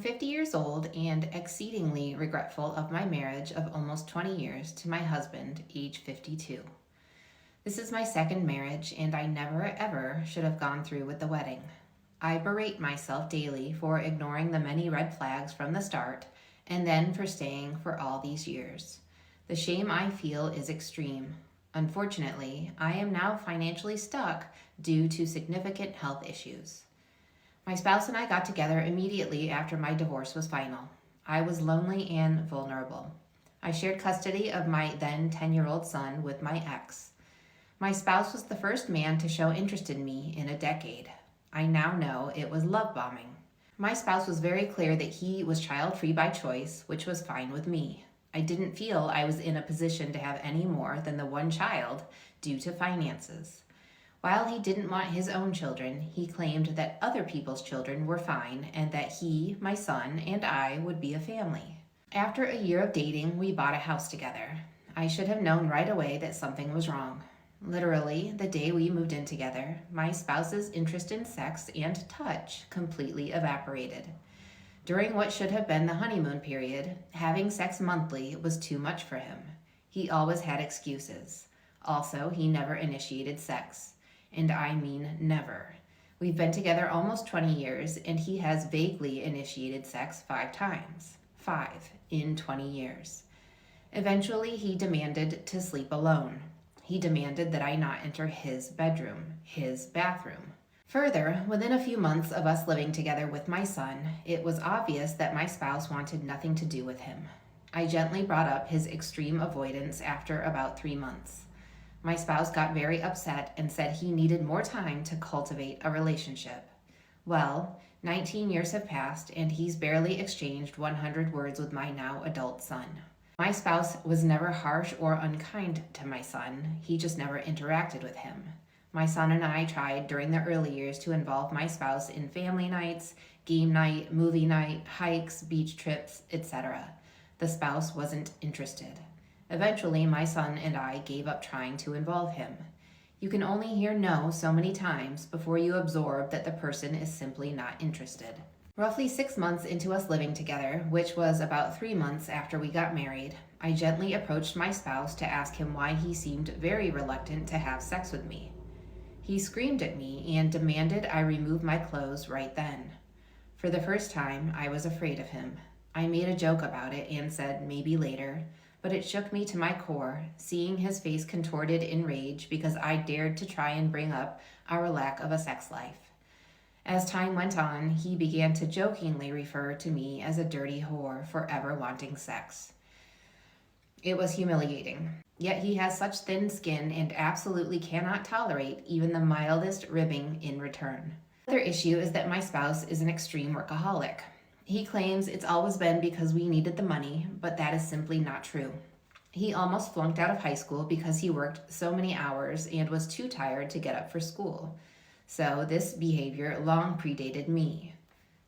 50 years old and exceedingly regretful of my marriage of almost 20 years to my husband, age 52. This is my second marriage, and I never ever should have gone through with the wedding. I berate myself daily for ignoring the many red flags from the start and then for staying for all these years. The shame I feel is extreme. Unfortunately, I am now financially stuck due to significant health issues. My spouse and I got together immediately after my divorce was final. I was lonely and vulnerable. I shared custody of my then 10-year-old son with my ex. My spouse was the first man to show interest in me in a decade. I now know it was love bombing. My spouse was very clear that he was child-free by choice, which was fine with me. I didn't feel I was in a position to have any more than the one child due to finances. While he didn't want his own children, he claimed that other people's children were fine and that he, my son, and I would be a family. After a year of dating, we bought a house together. I should have known right away that something was wrong. Literally, the day we moved in together, my spouse's interest in sex and touch completely evaporated. During what should have been the honeymoon period, having sex monthly was too much for him. He always had excuses. Also, he never initiated sex. And I mean never. We've been together almost 20 years, and he has vaguely initiated sex 5 times. 5 in 20 years. Eventually, he demanded to sleep alone. He demanded that I not enter his bedroom, his bathroom. Further, within a few months of us living together with my son, it was obvious that my spouse wanted nothing to do with him. I gently brought up his extreme avoidance after about 3 months. My spouse got very upset and said he needed more time to cultivate a relationship. Well, 19 years have passed, and he's barely exchanged 100 words with my now adult son. My spouse was never harsh or unkind to my son. He just never interacted with him. My son and I tried during the early years to involve my spouse in family nights, game night, movie night, hikes, beach trips, etc. The spouse wasn't interested. Eventually, my son and I gave up trying to involve him. You can only hear no so many times before you absorb that the person is simply not interested. Roughly 6 months into us living together, which was about 3 months after we got married, I gently approached my spouse to ask him why he seemed very reluctant to have sex with me. He screamed at me and demanded I remove my clothes right then. For the first time, I was afraid of him. I made a joke about it and said maybe later, but it shook me to my core, seeing his face contorted in rage because I dared to try and bring up our lack of a sex life. As time went on, he began to jokingly refer to me as a dirty whore for ever wanting sex. It was humiliating. Yet he has such thin skin and absolutely cannot tolerate even the mildest ribbing in return. Another issue is that my spouse is an extreme workaholic. He claims it's always been because we needed the money, but that is simply not true. He almost flunked out of high school because he worked so many hours and was too tired to get up for school. So this behavior long predated me.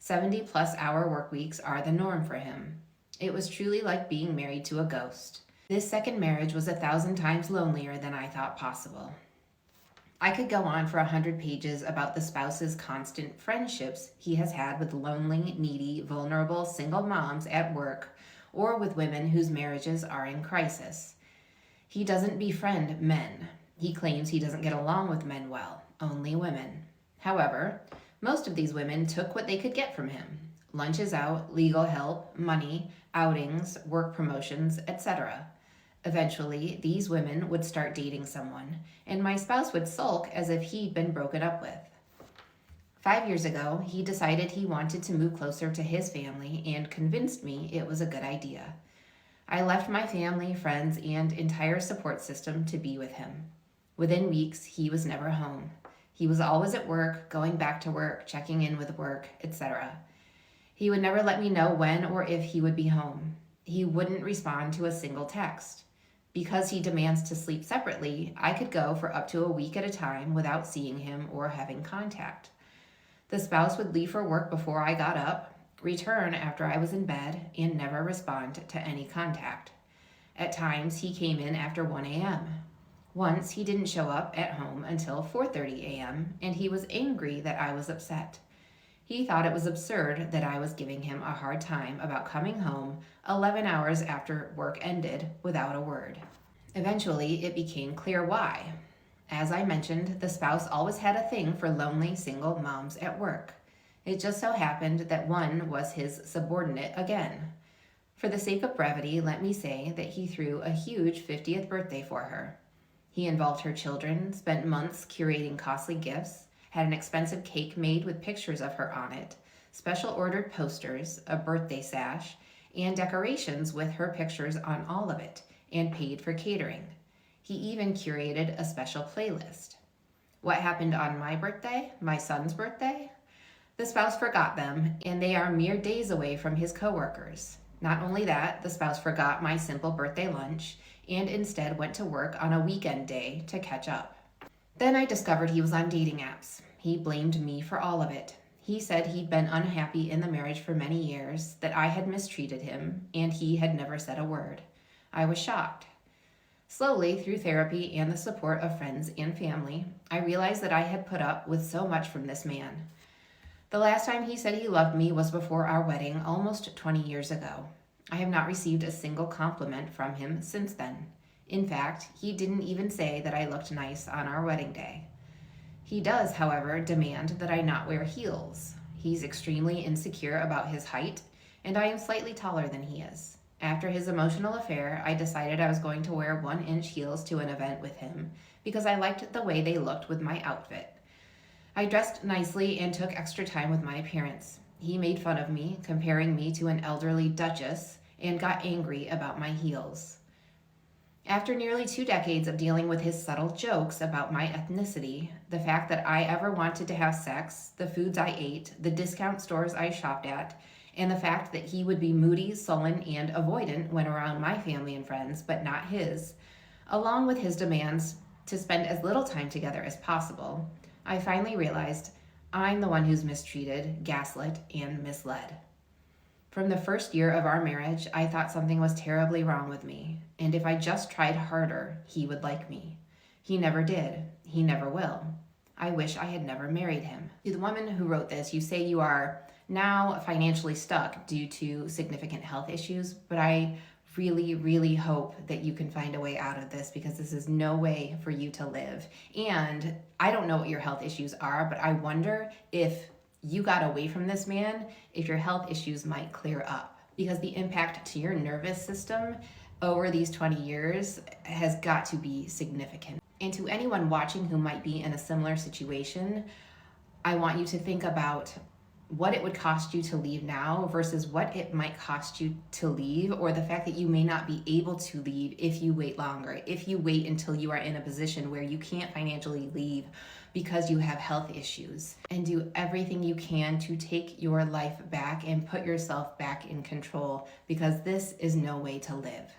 70-plus hour work weeks are the norm for him. It was truly like being married to a ghost. This second marriage was 1,000 times lonelier than I thought possible. I could go on for 100 pages about the spouse's constant friendships he has had with lonely, needy, vulnerable single moms at work or with women whose marriages are in crisis. He doesn't befriend men. He claims he doesn't get along with men well, only women. However, most of these women took what they could get from him: lunches out, legal help, money, outings, work promotions, etc. Eventually, these women would start dating someone, and my spouse would sulk as if he'd been broken up with. 5 years ago, he decided he wanted to move closer to his family and convinced me it was a good idea. I left my family, friends, and entire support system to be with him. Within weeks, he was never home. He was always at work, going back to work, checking in with work, etc. He would never let me know when or if he would be home. He wouldn't respond to a single text. Because he demands to sleep separately, I could go for up to a week at a time without seeing him or having contact. The spouse would leave for work before I got up, return after I was in bed, and never respond to any contact. At times, he came in after 1 a.m. Once, he didn't show up at home until 4:30 a.m., and he was angry that I was upset. He thought it was absurd that I was giving him a hard time about coming home 11 hours after work ended without a word. Eventually, it became clear why. As I mentioned, the spouse always had a thing for lonely single moms at work. It just so happened that one was his subordinate again. For the sake of brevity, let me say that he threw a huge 50th birthday for her. He involved her children, spent months curating costly gifts, had an expensive cake made with pictures of her on it, special ordered posters, a birthday sash, and decorations with her pictures on all of it, and paid for catering. He even curated a special playlist. What happened on my birthday, my son's birthday? The spouse forgot them, and they are mere days away from his coworkers. Not only that, the spouse forgot my simple birthday lunch and instead went to work on a weekend day to catch up. Then I discovered he was on dating apps. He blamed me for all of it. He said he'd been unhappy in the marriage for many years, that I had mistreated him, and he had never said a word. I was shocked. Slowly, through therapy and the support of friends and family, I realized that I had put up with so much from this man. The last time he said he loved me was before our wedding, almost 20 years ago. I have not received a single compliment from him since then. In fact, he didn't even say that I looked nice on our wedding day. He does, however, demand that I not wear heels. He's extremely insecure about his height, and I am slightly taller than he is. After his emotional affair, I decided I was going to wear 1-inch heels to an event with him because I liked the way they looked with my outfit. I dressed nicely and took extra time with my appearance. He made fun of me, comparing me to an elderly duchess, and got angry about my heels. After nearly 2 decades of dealing with his subtle jokes about my ethnicity, the fact that I ever wanted to have sex, the foods I ate, the discount stores I shopped at, and the fact that he would be moody, sullen, and avoidant when around my family and friends, but not his, along with his demands to spend as little time together as possible, I finally realized I'm the one who's mistreated, gaslit, and misled. From the first year of our marriage, I thought something was terribly wrong with me, and if I just tried harder, he would like me. He never did. He never will. I wish I had never married him. To the woman who wrote this, you say you are now financially stuck due to significant health issues, but I really, really hope that you can find a way out of this because this is no way for you to live. And I don't know what your health issues are, but I wonder if you got away from this man, if your health issues might clear up, because the impact to your nervous system over these 20 years has got to be significant. And to anyone watching who might be in a similar situation, I want you to think about what it would cost you to leave now versus what it might cost you to leave, or the fact that you may not be able to leave if you wait longer, if you wait until you are in a position where you can't financially leave because you have health issues, and do everything you can to take your life back and put yourself back in control, because this is no way to live.